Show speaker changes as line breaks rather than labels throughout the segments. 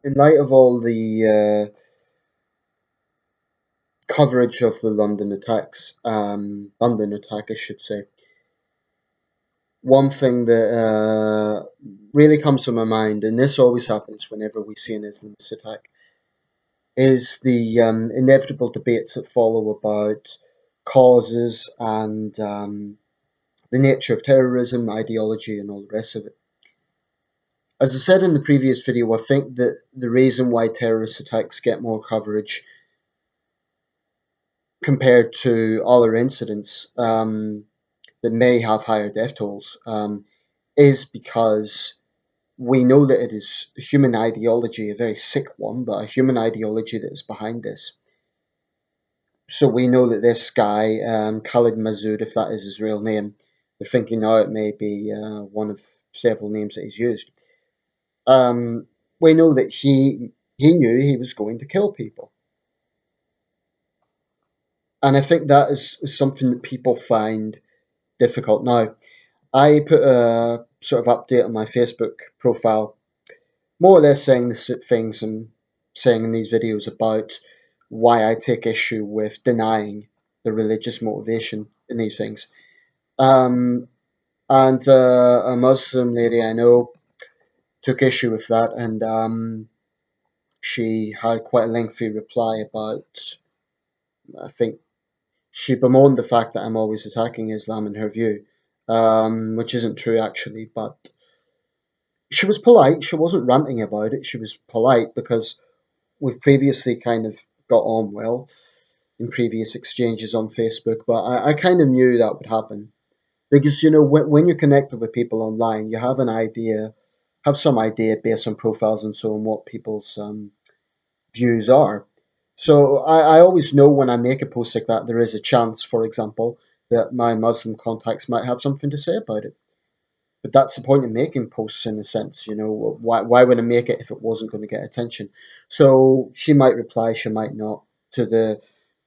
In light of all the coverage of the London attacks, London attack, I should say, one thing that really comes to my mind, and this always happens whenever we see an Islamist attack, is the inevitable debates that follow about causes and the nature of terrorism, ideology, and all the rest of it. As I said in the previous video, I think that the reason why terrorist attacks get more coverage compared to other incidents that may have higher death tolls is because we know that it is a human ideology, a very sick one, but a human ideology that is behind this. So we know that this guy, Khalid Masood, if that is his real name, they're thinking now it may be one of several names that he's used. We know that he knew he was going to kill people. And I think that is something that people find difficult. Now, I put a sort of update on my Facebook profile, more or less saying the things I'm saying in these videos about why I take issue with denying the religious motivation in these things. And a Muslim lady I know took issue with that, and she had quite a lengthy reply about, I think, she bemoaned the fact that I'm always attacking Islam in her view, which isn't true actually, but she was polite. She wasn't ranting about it. She was polite because we've previously kind of got on well in previous exchanges on Facebook, but I kind of knew that would happen because, you know, when you're connected with people online, you have an idea, have some idea based on profiles and so on what people's views are. So I always know when I make a post like that, there is a chance, for example, that my Muslim contacts might have something to say about it. But that's the point of making posts in a sense, you know. Why would I make it if it wasn't going to get attention? So she might reply, she might not, to the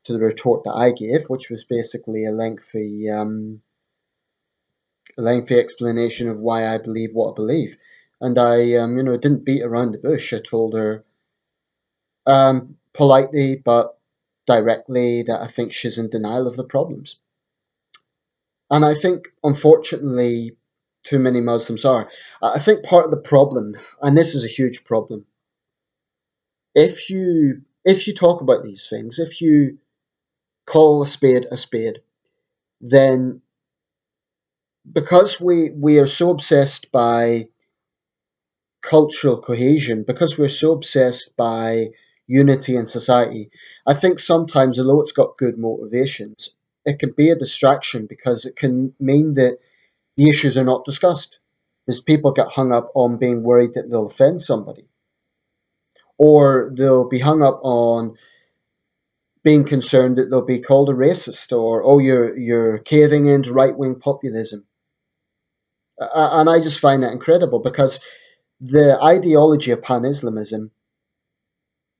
retort that I gave, which was basically a lengthy explanation of why I believe what I believe. And I didn't beat around the bush. I told her politely but directly that I think she's in denial of the problems. And I think, unfortunately, too many Muslims are. I think part of the problem, and this is a huge problem, if you talk about these things, if you call a spade, then because we are so obsessed by cultural cohesion, because we're so obsessed by unity in society, I think sometimes, although it's got good motivations, it can be a distraction because it can mean that the issues are not discussed. Because people get hung up on being worried that they'll offend somebody, or they'll be hung up on being concerned that they'll be called a racist, or oh, you're caving into right wing populism. And I just find that incredible because the ideology of Pan-Islamism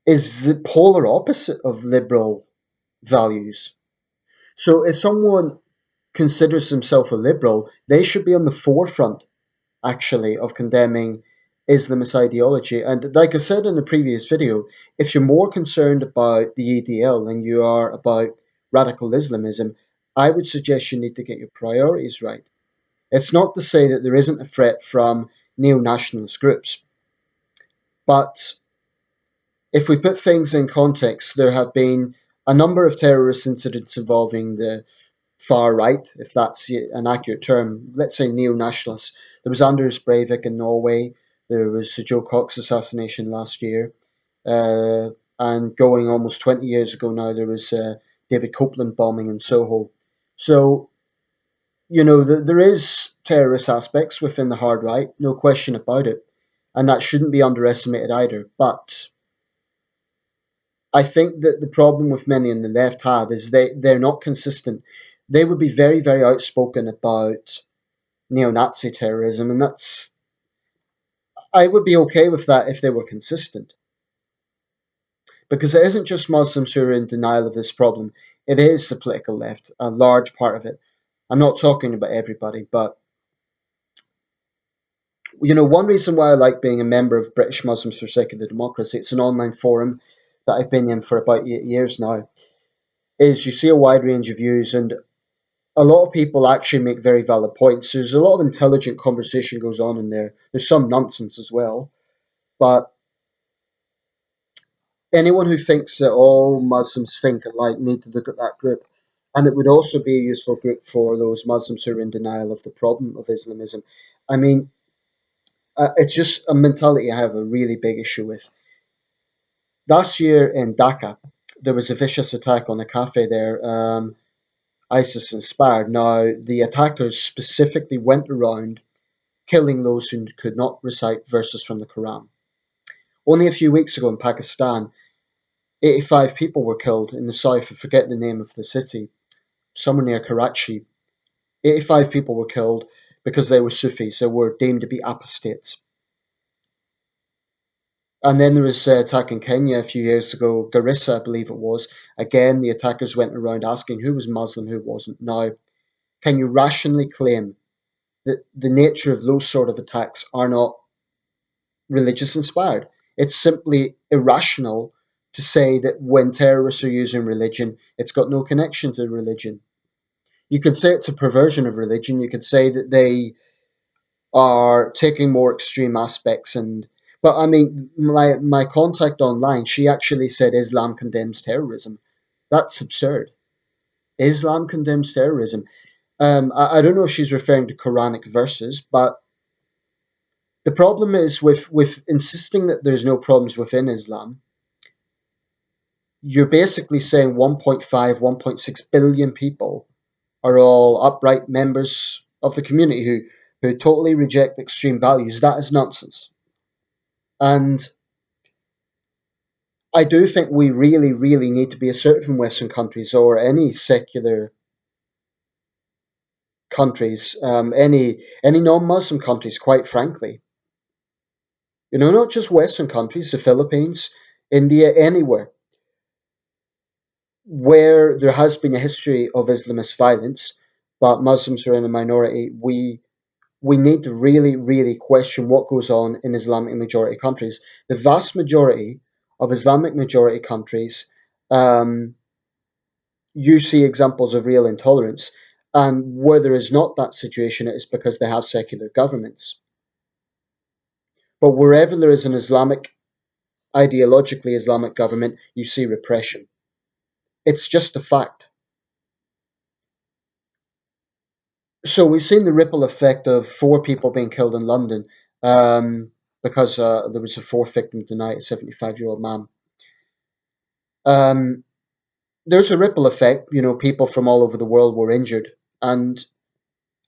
is the polar opposite of liberal values. So if someone considers themselves a liberal, they should be on the forefront, actually, of condemning Islamist ideology. And like I said in the previous video, if you're more concerned about the EDL than you are about radical Islamism, I would suggest you need to get your priorities right. It's not to say that there isn't a threat from neo-nationalist groups, but if we put things in context, there have been a number of terrorist incidents involving the far right, if that's an accurate term, let's say neo-nationalists. There was Anders Breivik in Norway. There was the Joe Cox assassination last year. And going almost 20 years ago now, there was David Copeland bombing in Soho. So, you know, there is terrorist aspects within the hard right, no question about it. And that shouldn't be underestimated either. But I think that the problem with many on the left have is they're not consistent. They would be very, very outspoken about neo-Nazi terrorism, and I would be okay with that if they were consistent. Because it isn't just Muslims who are in denial of this problem, it is the political left, a large part of it. I'm not talking about everybody, but One reason why I like being a member of British Muslims for Secular Democracy, it's an online forum that I've been in for about 8 years now, is you see a wide range of views, and a lot of people actually make very valid points. There's a lot of intelligent conversation goes on in there. There's some nonsense as well, but anyone who thinks that all Muslims think alike need to look at that group. And it would also be a useful group for those Muslims who are in denial of the problem of Islamism. I mean, it's just a mentality I have a really big issue with. Last year in Dhaka, there was a vicious attack on a cafe there, ISIS inspired. Now, the attackers specifically went around killing those who could not recite verses from the Quran. Only a few weeks ago in Pakistan, 85 people were killed in the south. I forget the name of the city, somewhere near Karachi. 85 people were killed because they were Sufis. They were deemed to be apostates. And then there was an attack in Kenya a few years ago, Garissa, I believe it was. Again, the attackers went around asking who was Muslim, who wasn't. Now, can you rationally claim that the nature of those sort of attacks are not religious inspired? It's simply irrational to say that when terrorists are using religion, it's got no connection to religion. You could say it's a perversion of religion. You could say that they are taking more extreme aspects, and but I mean, my contact online, she actually said Islam condemns terrorism. That's absurd. Islam condemns terrorism. I don't know if she's referring to Quranic verses, but the problem is with insisting that there's no problems within Islam. You're basically saying 1.5, 1.6 billion people are all upright members of the community who totally reject extreme values. That is nonsense. And I do think we really, really need to be assertive in Western countries or any secular countries, any non-Muslim countries, quite frankly. Not just Western countries, the Philippines, India, anywhere where there has been a history of Islamist violence, but Muslims are in a minority. We need to really, really question what goes on in Islamic majority countries. The vast majority of Islamic majority countries, um, you see examples of real intolerance. And where there is not that situation, it is because they have secular governments. But wherever there is an ideologically Islamic government, you see repression. It's just a fact. So we've seen the ripple effect of 4 people being killed in London because there was a fourth victim tonight, a 75-year-old man. Um, there's a ripple effect. People from all over the world were injured, and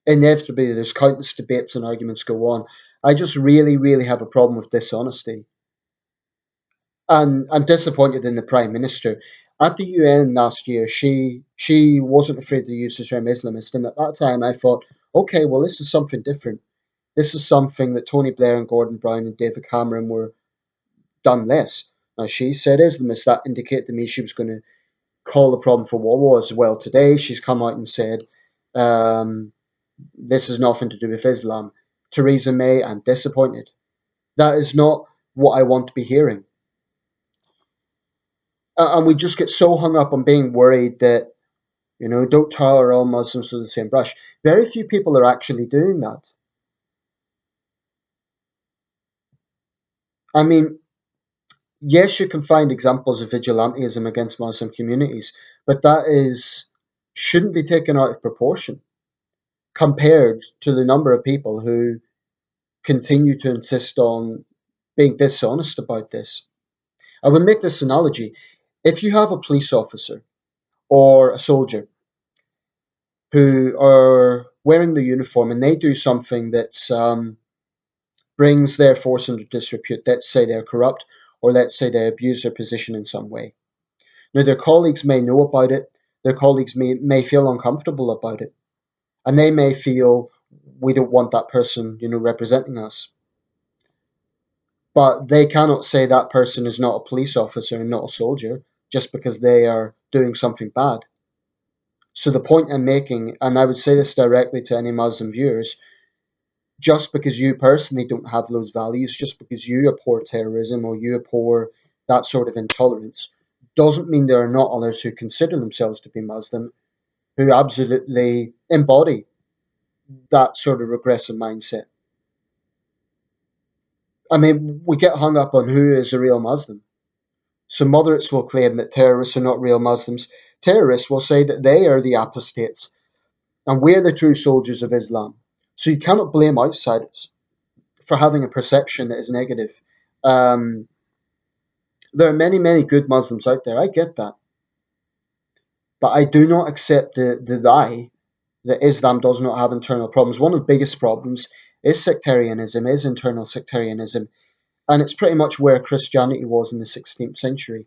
inevitably there's countless debates and arguments go on. I just really, really have a problem with dishonesty. And I'm disappointed in the Prime Minister. At the UN last year, she wasn't afraid to use the term Islamist, and at that time I thought, okay, well, this is something different. This is something that Tony Blair and Gordon Brown and David Cameron were done less. Now, she said Islamist. That indicated to me she was going to call the problem for what was. Well, today she's come out and said, um, this has nothing to do with Islam. Theresa May, I'm disappointed. That is not what I want to be hearing. And we just get so hung up on being worried that, don't tar all Muslims with the same brush. Very few people are actually doing that. I mean, yes, you can find examples of vigilantism against Muslim communities, but that shouldn't be taken out of proportion compared to the number of people who continue to insist on being dishonest about this. I would make this analogy. If you have a police officer or a soldier who are wearing the uniform and they do something that brings their force under disrepute, let's say they're corrupt, or let's say they abuse their position in some way. Now, their colleagues may know about it, their colleagues may feel uncomfortable about it, and they may feel we don't want that person, representing us. But they cannot say that person is not a police officer and not a soldier just because they are doing something bad. So the point I'm making, and I would say this directly to any Muslim viewers, just because you personally don't have those values, just because you abhor terrorism or you abhor that sort of intolerance, doesn't mean there are not others who consider themselves to be Muslim who absolutely embody that sort of regressive mindset. I mean, we get hung up on who is a real Muslim. So moderates will claim that terrorists are not real Muslims. Terrorists will say that they are the apostates and we're the true soldiers of Islam. So you cannot blame outsiders for having a perception that is negative. Um, there are many, many good Muslims out there. I get that. But I do not accept the lie that Islam does not have internal problems. One of the biggest problems is sectarianism, is internal sectarianism. And it's pretty much where Christianity was in the 16th century.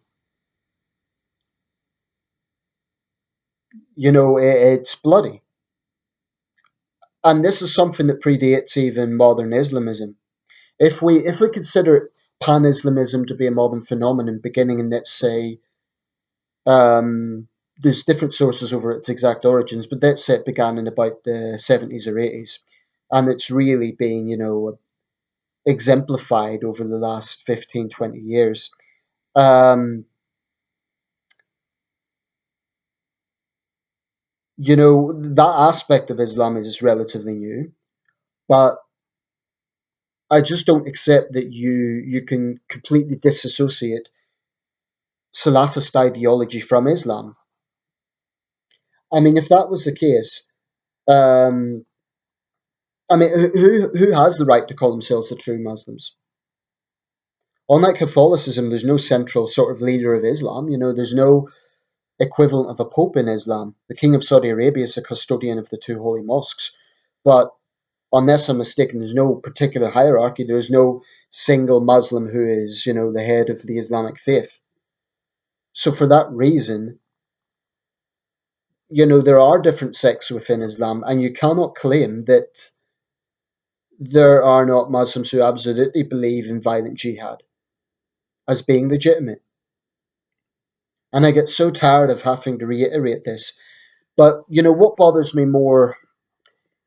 It's bloody. And this is something that predates even modern Islamism. If we consider Pan-Islamism to be a modern phenomenon beginning in, let's say, um, there's different sources over its exact origins, but let's say it began in about the 70s or 80s. And it's really being, exemplified over the last 15, 20 years. Um, that aspect of Islam is relatively new, but I just don't accept that you can completely disassociate Salafist ideology from Islam. I mean, if that was the case, um, I mean, who has the right to call themselves the true Muslims? Unlike Catholicism, there's no central sort of leader of Islam. There's no equivalent of a pope in Islam. The King of Saudi Arabia is the custodian of the two holy mosques, but unless I'm mistaken, there's no particular hierarchy. There's no single Muslim who is, the head of the Islamic faith. So for that reason, there are different sects within Islam, and you cannot claim that there are not Muslims who absolutely believe in violent jihad as being legitimate. And I get so tired of having to reiterate this. But what bothers me more,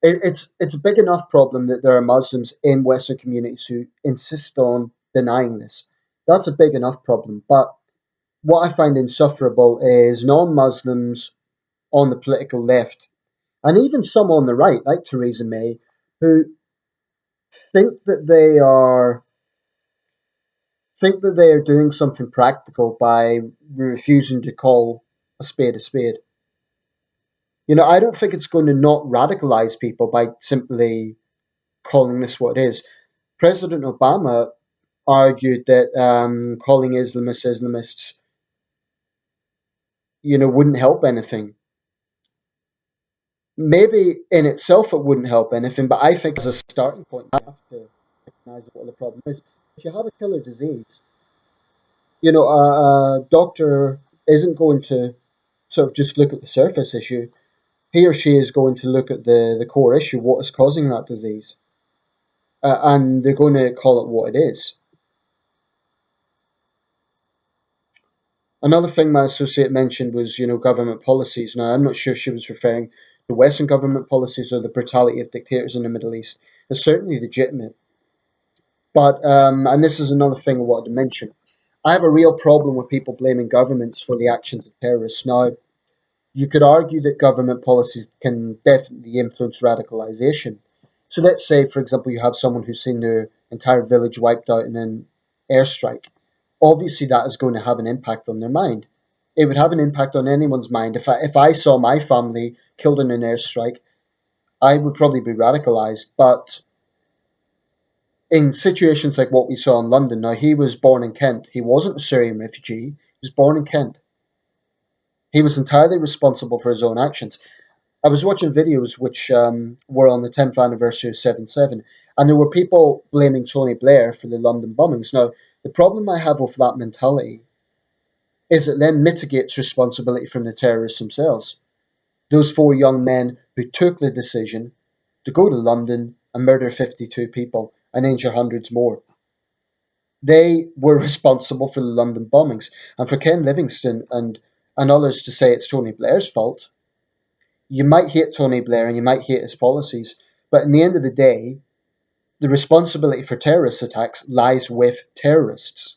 it's a big enough problem that there are Muslims in Western communities who insist on denying this. That's a big enough problem. But what I find insufferable is non-Muslims on the political left, and even some on the right, like Theresa May, who think that they are think that they are doing something practical by refusing to call a spade a spade. I don't think it's going to not radicalize people by simply calling this what it is. President Obama argued that calling Islamists, wouldn't help anything. Maybe in itself it wouldn't help anything, but I think as a starting point, you have to recognize what the problem is. If you have a killer disease, a doctor isn't going to sort of just look at the surface issue. He or she is going to look at the core issue, what is causing that disease, and they're going to call it what it is. Another thing my associate mentioned was, government policies. Now, I'm not sure if she was referring to Western government policies or the brutality of dictators in the Middle East. It's certainly legitimate. But, and this is another thing I wanted to mention, I have a real problem with people blaming governments for the actions of terrorists. Now, you could argue that government policies can definitely influence radicalization. So let's say, for example, you have someone who's seen their entire village wiped out in an airstrike. Obviously, that is going to have an impact on their mind. It would have an impact on anyone's mind. If I saw my family killed in an airstrike, I would probably be radicalized. But in situations like what we saw in London, now he was born in Kent. He wasn't a Syrian refugee. He was born in Kent. He was entirely responsible for his own actions. I was watching videos which were on the 10th anniversary of 7/7, and there were people blaming Tony Blair for the London bombings. Now, the problem I have with that mentality is it then mitigates responsibility from the terrorists themselves. Those four young men who took the decision to go to London and murder 52 people and injure hundreds more. They were responsible for the London bombings. And for Ken Livingstone and others to say it's Tony Blair's fault, you might hate Tony Blair and you might hate his policies, but in the end of the day, the responsibility for terrorist attacks lies with terrorists.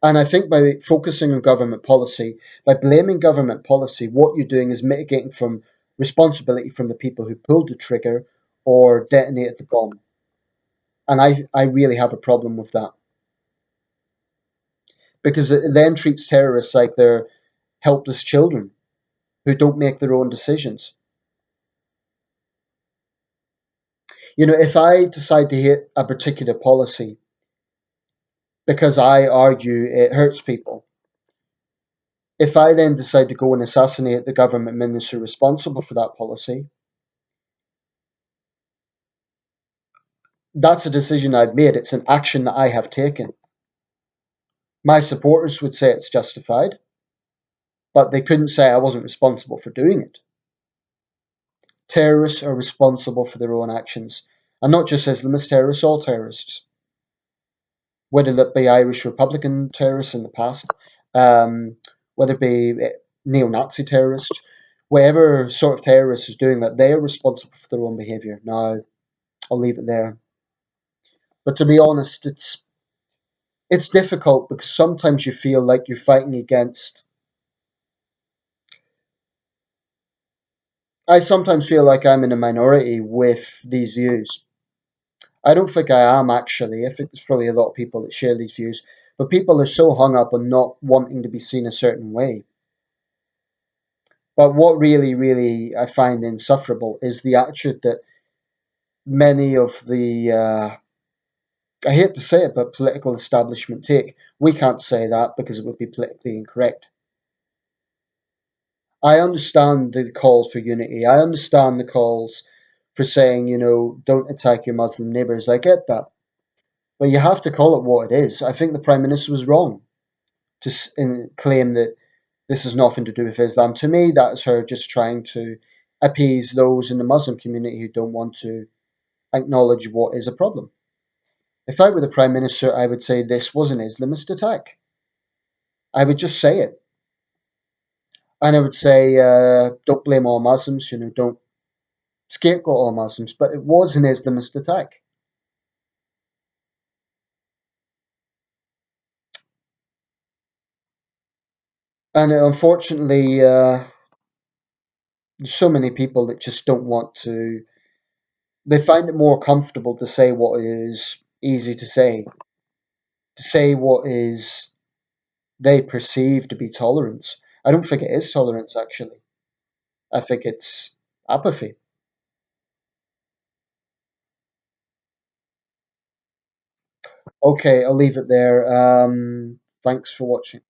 And I think by focusing on government policy, by blaming government policy, what you're doing is mitigating from responsibility from the people who pulled the trigger or detonated the bomb. And I really have a problem with that. Because it then treats terrorists like they're helpless children who don't make their own decisions. If I decide to hate a particular policy because I argue it hurts people, if I then decide to go and assassinate the government minister responsible for that policy, that's a decision I've made. It's an action that I have taken. My supporters would say it's justified, but they couldn't say I wasn't responsible for doing it. Terrorists are responsible for their own actions, and not just Islamist terrorists, all terrorists. Whether that be Irish Republican terrorists in the past, whether it be neo-Nazi terrorists, whatever sort of terrorist is doing that, they are responsible for their own behaviour. Now, I'll leave it there. But to be honest, it's difficult because sometimes you feel like you're fighting against. I sometimes feel like I'm in a minority with these views. I don't think I am actually. I think there's probably a lot of people that share these views, but people are so hung up on not wanting to be seen a certain way. But what really, really I find insufferable is the attitude that many of the, I hate to say it, but political establishment take. We can't say that because it would be politically incorrect. I understand the calls for unity. I understand the calls for saying, don't attack your Muslim neighbours. I get that. But you have to call it what it is. I think the Prime Minister was wrong to claim that this has nothing to do with Islam. To me, that is her just trying to appease those in the Muslim community who don't want to acknowledge what is a problem. If I were the Prime Minister, I would say this was an Islamist attack. I would just say it. And I would say, don't blame all Muslims, don't scapegoat all Muslims, but it was an Islamist attack. And unfortunately, there's so many people that just don't want to. They find it more comfortable to say what is easy to say what is they perceive to be tolerance. I don't think it is tolerance, actually. I think it's apathy. Okay, I'll leave it there. Thanks for watching.